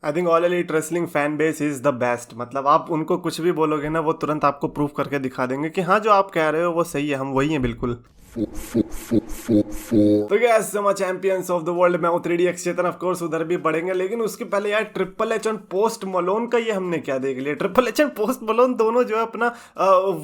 I think all elite wrestling fan base is the best. मतलब आप उनको कुछ भी बोलोगे ना, वो तुरंत आपको प्रूव करके दिखा देंगे कि हाँ जो आप कह रहे हो वो सही है, हम वही हैं बिल्कुल। तो गैस समा चैंपियंस ऑफ द वर्ल्ड, मैं हूं 3DX चेतन। ऑफ कोर्स उधर भी बढ़ेंगे, लेकिन उसके पहले यार ट्रिपल एच और पोस्ट मलोन का ये हमने क्या देख लिया। Triple H and post Malone दोनों जो है अपना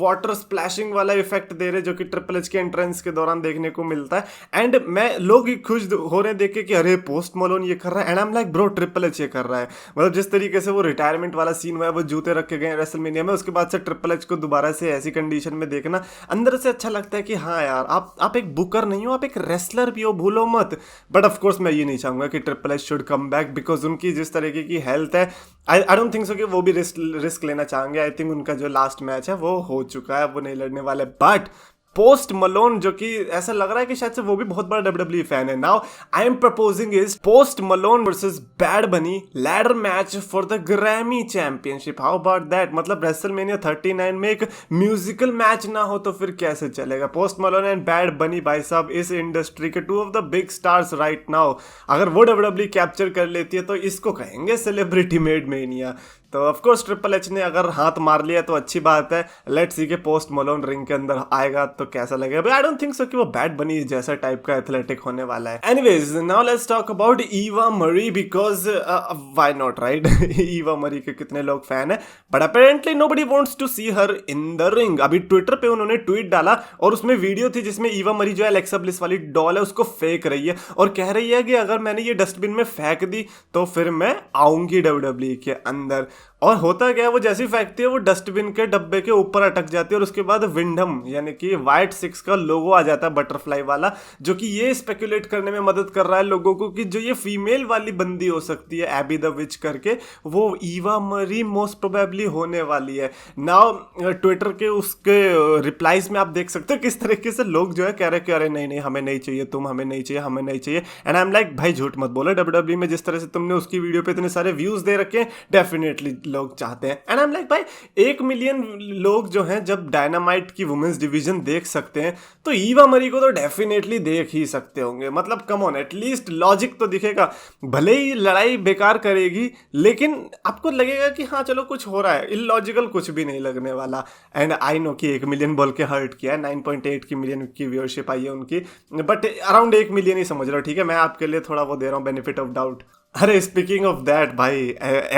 वाटर स्प्लैशिंग वाला इफेक्ट दे रहे, जो कि ट्रिपल एच के एंट्रेंस के दौरान देखने को मिलता है। एंड मैं लोग खुश हो रहे हैं देख के कि अरे पोस्ट मलोन ये कर रहा है, and I am like bro triple H ये कर रहा है। मतलब जिस तरीके से वो रिटायरमेंट वाला सीन हुआ है, वो जूते रखे गए रेसलमेनिया में, उसके बाद से ट्रिपल एच को दोबारा से ऐसी कंडीशन में देखना अंदर से अच्छा लगता है कि हाँ यार आप एक बुकर नहीं हो, आप एक रेसलर भी हो, भूलो मत। बट ऑफ कोर्स मैं ये नहीं चाहूंगा कि triple H should come back, because उनकी जिस तरीके की हेल्थ है, आई डोंट थिंक सो कि वो भी रिस्क लेना चाहेंगे। आई थिंक उनका जो लास्ट मैच है वो हो चुका है, वो नहीं लड़ने वाले। बट पोस्ट मलोन, जो कि ऐसा लग रहा है कि शायद से वो भी बहुत बड़ा डब्ल्यूडब्ल्यूई फैन है। Now I am proposing is Post Malone versus Bad Bunny ladder match for the Grammy championship. How about that? मतलब रेसलमेनिया 39 में एक म्यूजिकल मैच ना हो तो फिर कैसे चलेगा? पोस्ट मलोन एंड बैड बनी भाई साहब इस इंडस्ट्री के two of the big stars right now. अगर वो डब्ल्यूडब्ल्यूई कैप्चर कर लेती है तो इसको कहेंगे सेलिब्रिटी मेड मेनिया। तो ऑफ कोर्स ट्रिपल एच ने अगर हाथ मार लिया तो अच्छी बात है। लेट्स सी के पोस्ट मलोन रिंग के अंदर आएगा तो कैसा लगेगा। आई डोंट थिंक सो कि वो बैड बनी जैसा टाइप का एथलेटिक होने वाला है। Anyways now let's talk about Eva Marie, because why not right. Eva Marie के कितने लोग फैन है, but apparently nobody wants to see her in the ring. अभी ट्विटर पे उन्होंने ट्वीट डाला और उसमें वीडियो थी जिसमें ईवा मरी जो है एलेक्सा ब्लिस वाली डॉल है उसको फेंक रही है और कह रही है कि अगर मैंने ये डस्टबिन में फेंक दी तो फिर मैं आऊंगी डब्ल्यूडब्ल्यूई के अंदर। और होता क्या है, वो जैसी फेंकती है वो डस्टबिन के डब्बे के ऊपर अटक जाती है और उसके बाद विंडम यानी कि वाइट 6 का लोगो आ जाता है बटरफ्लाई वाला, जो कि ये स्पेकुलेट करने में मदद कर रहा है लोगों को कि जो ये फीमेल वाली बंदी हो सकती है एबी द विच करके, वो ईवा मरी मोस्ट प्रोबेबली होने वाली है। नाउ ट्विटर के उसके रिप्लाईज में आप देख सकते हो किस तरीके से लोग जो है कह रहे कि अरे नहीं नहीं हमें नहीं चाहिए, तुम हमें नहीं चाहिए, हमें नहीं चाहिए। एंड आई एम लाइक भाई झूठ मत बोलो, डब्ल्यूडब्ल्यूई में जिस तरह से तुमने उसकी वीडियो पे इतने सारे व्यूज दे रखे हैं डेफिनेटली लोग चाहते हैं। एंड आई एम लाइक भाई 1 मिलियन लोग जो हैं जब डायनामाइट की वुमेन्स डिवीजन देख सकते हैं तो ईवा मरी को तो डेफिनेटली देख ही सकते होंगे। मतलब कम ऑन एटलीस्ट लॉजिक तो दिखेगा। भले ही लड़ाई बेकार करेगी लेकिन आपको लगेगा कि हाँ चलो कुछ हो रहा है, इलॉजिकल कुछ भी नहीं लगने वाला। एंड आई नो कि 1 मिलियन बोल के हर्ट किया है, 9.8 की मिलियन की व्यूअरशिप आई है उनकी, बट अराउंड 1 मिलियन ही समझ लो, ठीक है? मैं आपके लिए थोड़ा वो दे रहा हूँ बेनिफिट ऑफ डाउट। अरे स्पीकिंग ऑफ दैट भाई,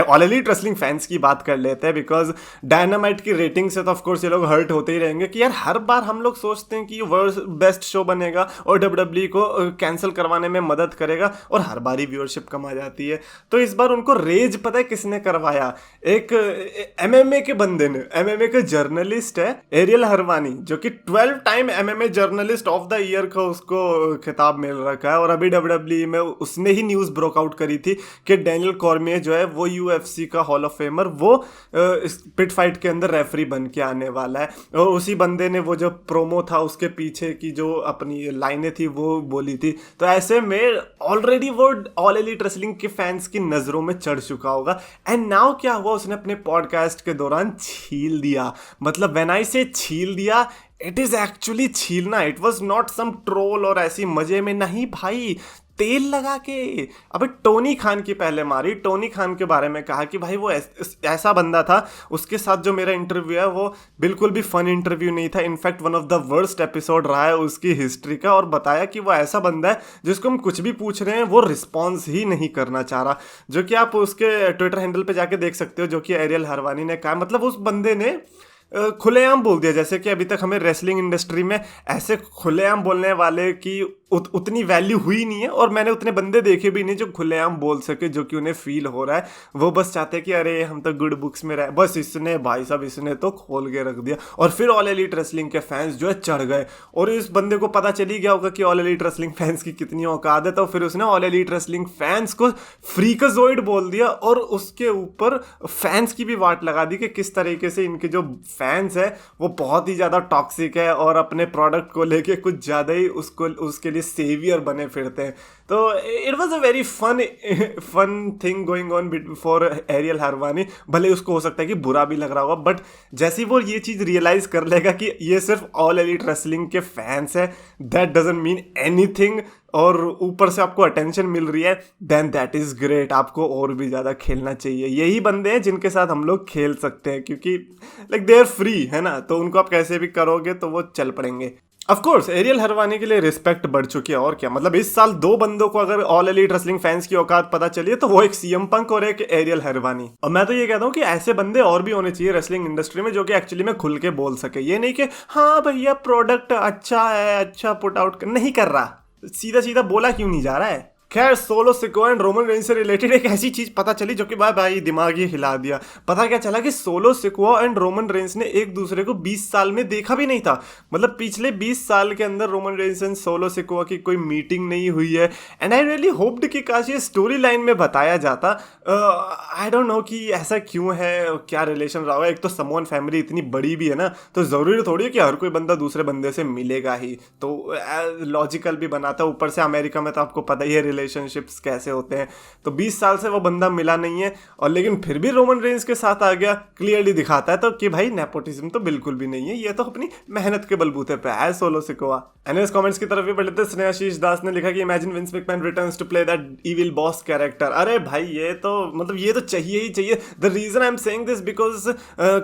ऑल एलीट रेसलिंग फैंस की बात कर लेते हैं, बिकॉज डायनामाइट की रेटिंग से तो ऑफ कोर्स ये लोग हर्ट होते ही रहेंगे कि यार हर बार हम लोग सोचते हैं कि ये वर्ल्ड बेस्ट शो बनेगा और डब्ल्यूडब्ल्यूई को कैंसिल करवाने में मदद करेगा और हर बार ही व्यूअरशिप कम आ जाती है। तो इस बार उनको रेज पता है किसने करवाया? एक एमएमए के बंदे ने, एमएमए के जर्नलिस्ट है एरियल हरवानी, जो कि 12 time MMA journalist of the year का उसको खिताब मिल रखा है। और अभी डब्ल्यूडब्ल्यूई में उसने ही न्यूज ब्रोकआउट करी थी कि डैनियल कॉर्मियर जो है वो यूएफसी का हॉल ऑफ फेमर, वो पिट फाइट के अंदर रेफरी बन के आने वाला है। और उसी बंदे ने वो जो प्रोमो था उसके पीछे की जो अपनी लाइनें थी वो बोली थी। तो ऐसे में ऑलरेडी वो ऑल एलीट रेसलिंग के फैंस की नजरों में चढ़ चुका होगा। एंड नाउ क्या हुआ, उसने अपने पॉडकास्ट के दौरान छील दिया। मतलब व्हेन आई से छील दिया, इट इज एक्चुअली छीलना, it was not some troll और ऐसी मजे में नहीं भाई, तेल लगा के। अबे टोनी खान की पहले मारी, टोनी खान के बारे में कहा कि भाई वो ऐसा बंदा था, उसके साथ जो मेरा इंटरव्यू है वो बिल्कुल भी फन इंटरव्यू नहीं था, in fact one of the worst episode रहा है उसकी हिस्ट्री का। और बताया कि वो ऐसा बंदा है जिसको हम कुछ भी पूछ रहे हैं वो रिस्पॉन्स ही नहीं करना चाह रहा, जो कि आप उसके ट्विटर हैंडल पे जाके देख सकते हो, जो कि एरियल हरवानी ने कहा। मतलब उस बंदे ने खुलेआम बोल दिया, जैसे कि अभी तक हमें रेसलिंग इंडस्ट्री में ऐसे खुलेआम बोलने वाले की उतनी वैल्यू हुई नहीं है, और मैंने उतने बंदे देखे भी नहीं जो खुलेआम बोल सके, जो कि उन्हें फील हो रहा है। वो बस चाहते हैं कि अरे हम तो गुड बुक्स में रहे, बस इसने भाई साहब इसने तो खोल के रख दिया। और फिर ऑल एलीट रेसलिंग के फैंस जो है चढ़ गए, और इस बंदे को पता चली गया होगा कि ऑल एलीट रेसलिंग फैंस की कितनी औकात है, तो फिर उसने ऑल एलीट रेसलिंग फैंस को फ्रीकाजोइड बोल दिया और उसके ऊपर फैंस की भी वाट लगा दी कि किस तरीके से इनके जो फैंस है वो बहुत ही ज़्यादा टॉक्सिक है और अपने प्रोडक्ट को लेके कुछ ज़्यादा ही उसके लिए सेवियर बने फिरते हैं। तो it was a very fun thing going on for Ariel Helwani. भले उसको हो सकता है कि बुरा भी लग रहा होगा, बट जैसे ही वो ये चीज़ रियलाइज कर लेगा कि ये सिर्फ ऑल एलीट रेसलिंग के फैंस है, दैट डजंट मीन एनीथिंग, और ऊपर से आपको अटेंशन मिल रही है, देन दैट इज ग्रेट। आपको और भी ज़्यादा खेलना चाहिए। यही बंदे हैं जिनके साथ हम लोग खेल सकते हैं, क्योंकि लाइक दे आर फ्री, है ना, तो उनको आप कैसे भी करोगे तो वो चल पड़ेंगे। ऑफ कोर्स एरियल हरवानी के लिए रिस्पेक्ट बढ़ चुकी है, और क्या मतलब इस साल 2 बंदों को अगर ऑल एलीट रेसलिंग फैंस की औकात पता चली है तो वो एक सीएम पंक और एक एरियल हरवानी। और मैं तो ये कहता हूँ कि ऐसे बंदे और भी होने चाहिए रेसलिंग इंडस्ट्री में, जो कि एक्चुअली में खुल के बोल सके। ये नहीं कि हाँ भैया प्रोडक्ट अच्छा है, अच्छा पुट आउट नहीं कर रहा, सीधा सीधा बोला क्यों नहीं जा रहा है। खैर solo Sikoa and Roman Reigns से रिलेटेड एक ऐसी चीज पता चली जो कि भाई दिमाग ही हिला दिया। पता क्या चला कि solo Sikoa and Roman Reigns ने एक दूसरे को 20 साल में देखा भी नहीं था। मतलब पिछले 20 साल के अंदर Roman Reigns and solo Sikoa की कोई मीटिंग नहीं हुई है। एंड आई रियली होप्ड कि काश ये स्टोरी लाइन में बताया जाता। आई डोंट नो कि ऐसा क्यों है, क्या रिलेशन रहा होगा। एक तो समोन फैमिली इतनी बड़ी भी है ना, तो जरूरी थोड़ी है कि हर कोई बंदा दूसरे बंदे से मिलेगा ही, तो लॉजिकल भी बनाता। ऊपर से अमेरिका में तो आपको पता ही है रिलेशनशिप्स कैसे होते हैं। तो 20 साल से वो बंदा मिला नहीं है, और लेकिन फिर भी रोमन रेंज के साथ आ गया। क्लियरली दिखाता है तो कि भाई नेपोटिज्म तो बिल्कुल भी नहीं है, ये तो अपनी मेहनत के बलबूते पे है सोलो सिकोआ। एनीवेज कमेंट्स की तरफ भी बढ़ लेते हैं। स्नेहाशीष दास ने लिखा कि imagine Vince McMahon returns to play that evil boss character. अरे भाई ये तो मतलब ये तो चाहिए ही चाहिए। The reason I am saying this because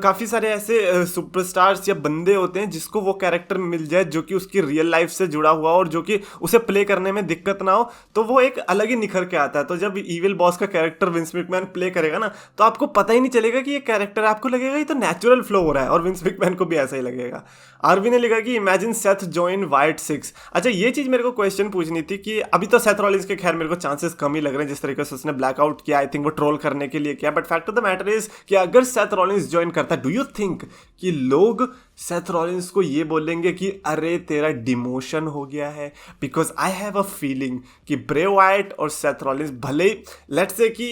काफी सारे ऐसे सुपरस्टार्स या बंदे होते हैं जिसको वो कैरेक्टर मिल जाए जो कि उसकी रियल लाइफ से जुड़ा हुआ और जो कि उसे प्ले करने में दिक्कत ना हो, तो वो एक अलग ही निखर के आता है। तो जब इविल बॉस का कैरेक्टर विंस मैकमैन प्ले करेगा ना, तो आपको पता ही नहीं चलेगा कि ये कैरेक्टर, आपको लगेगा ये तो नेचुरल फ्लो हो रहा है, और विंस मैकमैन को भी ऐसा ही लगेगा। आरवी ने लिखा कि इमेजिन सेथ जॉइन वाइट 6। अच्छा ये चीज मेरे को क्वेश्चन पूछनी थी कि अभी तो सेथ रॉलिंस के खैर मेरे को चांसेस कम ही लग रहे हैं, जिस तरीके से उसने ब्लैकआउट किया। आई थिंक वो ट्रोल करने के लिए किया, but fact of the matter is कि अगर सेथ रॉलिंस ज्वाइन करता है, डू यू थिंक कि लोग सेथ रॉलिंस को ये बोलेंगे कि अरे तेरा डिमोशन हो गया है? Because I have a feeling कि ब्रे वाइट और सेथ रॉलिंस भले ही लेट्स से कि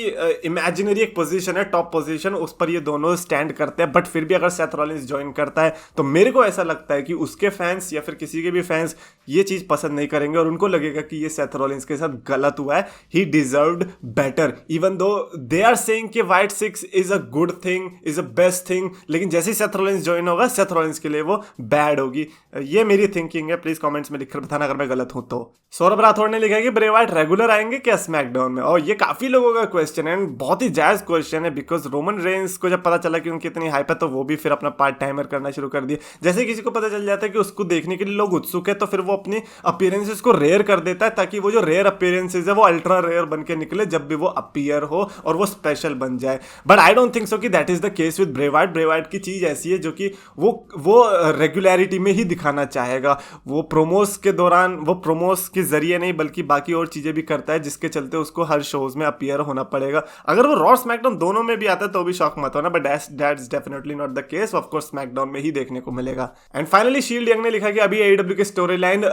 इमेजिनरी एक पोजीशन है, टॉप पोजीशन, उस पर ये दोनों स्टैंड करते हैं, बट फिर भी अगर सेथ रॉलिंस ज्वाइन करता है तो मेरे को ऐसा लगता है कि उसके फैंस या फिर किसी के भी फैंस ये चीज पसंद नहीं करेंगे, और उनको लगेगा कि ये सेथ रॉलिंस के साथ गलत हुआ है। ही deserved better, even though they are saying कि Wyatt 6 is a good thing, is a best thing, लेकिन जैसे ही सेथ रॉलिंस ज्वाइन होगा सेथ रॉलिंस के लिए वो बैड होगी। ये मेरी थिंकिंग है, प्लीज कमेंट्स में लिखकर बताना अगर मैं गलत हूं तो। सौरभ राठौड़ ने लिखा है कि ब्रे वाइट रेगुलर आएंगे क्या स्मैकडाउन में? और ये काफी लोगों का क्वेश्चन है, बहुत ही जायज क्वेश्चन है, बिकॉज रोमन रेंज को जब पता चला कि उनकी इतनी हाइप है तो वो भी फिर अपना पार्ट टाइमर करना शुरू कर दिए। जैसे किसी को पता चल जाता है कि उसको देखने के लिए लोग उत्सुक है, तो फिर वो अपनी अपीयरेंसेस को रेयर कर देता है, ताकि वो जो रेयर अपीयरेंसेस है वो अल्ट्रा रेयर बन के निकले जब भी वो अपीयर हो और वो स्पेशल बन जाए। But I don't think so कि that is the case with Bray Wyatt. Bray Wyatt की चीज ऐसी है जो कि वो रेगुलरिटी में ही दिखाना चाहेगा। वो प्रोमोस के दौरान, वो प्रोमोस के जरिए नहीं बल्कि बाकी और चीजें भी करता है, जिसके चलते उसको हर शोज में अपीयर होना पड़ेगा। अगर वो रॉ स्मैकडाउन दोनों में भी आता है तो भी शॉक मत होना, but that's definitely not the case. Of course SmackDown में ही देखने को मिलेगा। एंड फाइनली शील्ड यंग ने लिखा कि अभी AEW की स्टोरी लाइन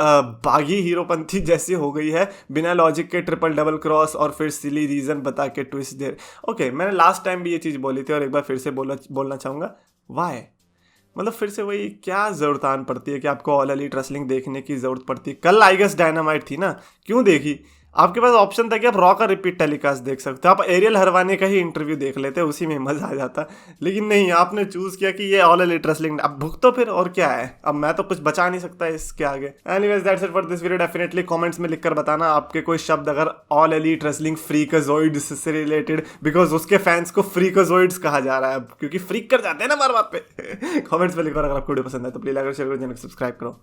बागी हीरोपंथी जैसी हो गई है, बिना लॉजिक के ट्रिपल डबल क्रॉस और फिर सिली रीजन बता के ट्विस्ट दे। ओके, मैंने लास्ट टाइम भी ये चीज बोली थी और एक बार फिर से बोलना चाहूंगा, वाई? मतलब फिर से वही क्या जरूरत आन पड़ती है कि आपको ऑल एलीट रेसलिंग देखने की जरूरत पड़ती है? कल आई गेस डायनामाइट थी ना, क्यों देखी? आपके पास ऑप्शन था कि आप रॉ का रिपीट टेलीकास्ट देख सकते हो, आप एरियल हरवानी का ही इंटरव्यू देख लेते, उसी में मजा आ जाता। लेकिन नहीं, आपने चूज किया कि ये ऑल एलीट रेसलिंग। अब भुग तो फिर और क्या है, अब मैं तो कुछ बचा नहीं सकता इसके आगे। Anyways that's it for this video. Definitely comments में लिखकर बताना आपके कोई शब्द अगर ऑल एलीट रेसलिंग फ्रीकाज़ोइड्स से रिलेटेड, बिकॉज उसके फैंस को फ्रीकाज़ोइड्स कहा जा रहा है अब, क्योंकि फ्रीक कर जाते हैं ना बार बार पे। कमेंट्स में लिखकर अगर आपको वीडियो पसंद है तो प्लीज अगर शेयर करो, चैनल को सब्सक्राइब करो।